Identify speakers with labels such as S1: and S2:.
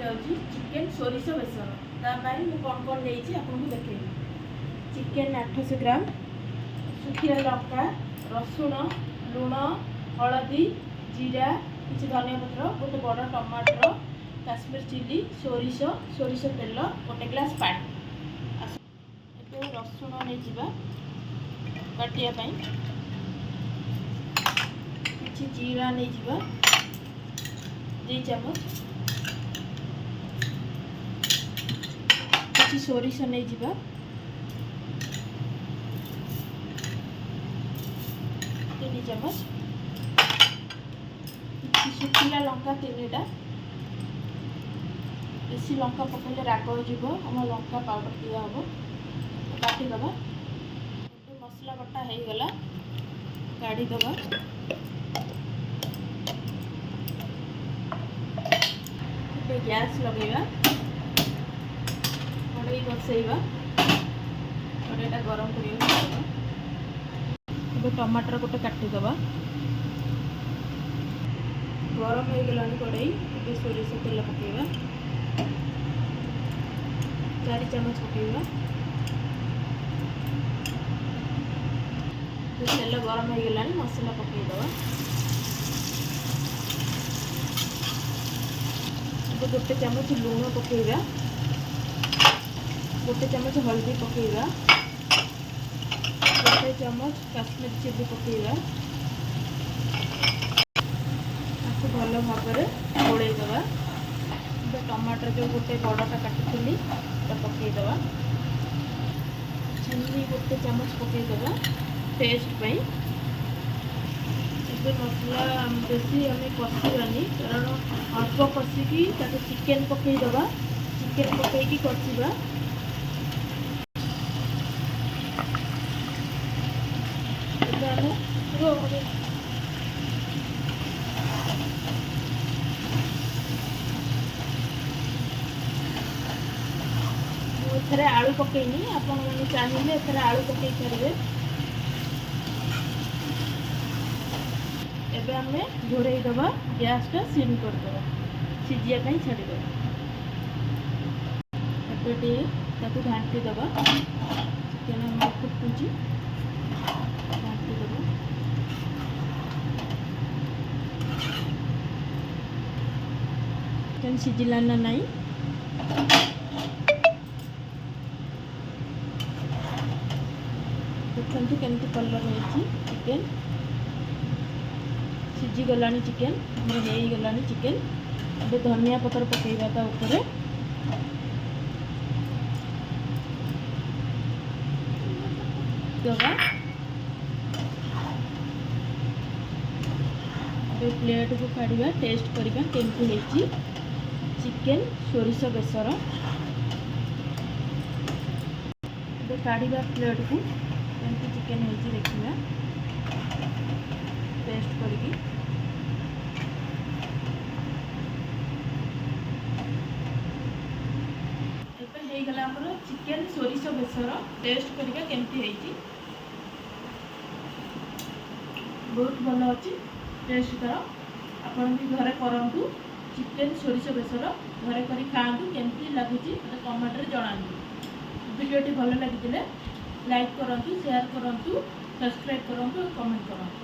S1: जाऊँगी चिकेन सोरिष बेसर तापाई मुझे कौन कौन नहीं आपको देखेबी। चिकेन 800 ग्राम, सुखिया लंका, रसुण, लुण, हलदी, जीरा, किसी धनिया पत्र, गोटे बड़ टमाटर, काश्मीर चिली, सोरिष, सोरिष तेल, गोटे ग्लास पानी। ए रसुण नहीं बाटिया, किसी जीरा नहीं 2 चामच, किसी सोरिष नहीं 3 चामच, किसी सुखिला लंका 3टा। बेसी लंका पकड़े राग हो आम लंका पाउडर दिया हम काटिदबा। मसला बटा हो गला काढ़ीदबा। गैस लगेगा, कड़ई बसैबा, कड़ईटा गरम कर टमाटर गोटे काटिदबा। गरम हो गला कड़ई, सोरिष तेल पकेबा, 4 चामच पकेबा। तेल गरम हो गला मसला पकईदबा। गोटे चामच लुण पकेबा, गोटे चामच हल्दी पकेबा, गोटे चामच काश्मीर चिली पकेबा। आपको भल भाव गोलैदबा। टमाटर जो गोटे बड़टा काटी पकईदबा। चिनी गोटे चामच पकईदबा टेस्ट पाई। मसला बेसी आम कषानी कारण अल्प कषिकी चिकेन पकईदबा। चिकेन पकईकी कषा एथरे आलू पकईनी, आपण मैंने चाहिए एथरे आलू पकई पारे। एबे आम घोड़ईदबा, गैसटा सिम करदबा, सीझापी छाड़ीदबा। एपटे ताकू घाटीदबा। चिकेन आम फुटुची घाटीदबा। चिकेन सीझिला ना नहीं देखते केमती कलर है। चिकेन सीझी गला, चिकेन हो गला चिकेन। अब धनिया पत्र पकेबा ता ऊपर। दबा प्लेट को काढ़ा टेस्ट करवा केमती है चिकेन सोरिष बेसर। काढ़ा प्लेट को केमती चिकेन है देखा टेस्ट करके। गला चिकेन सोरिष बेसर टेस्ट करवा केमती है। बहुत भल अच्छी टेस्ट तार। आपन भी घरे करंतु चिकेन सोरिष बेसर घरे करी खाआंतु। केमती लगुच कमेंट रे जणांतु। वीडियोटी भल लगी लाइक करंतु, शेयर करंतु, सब्सक्राइब करंतु, कमेंट करंतु।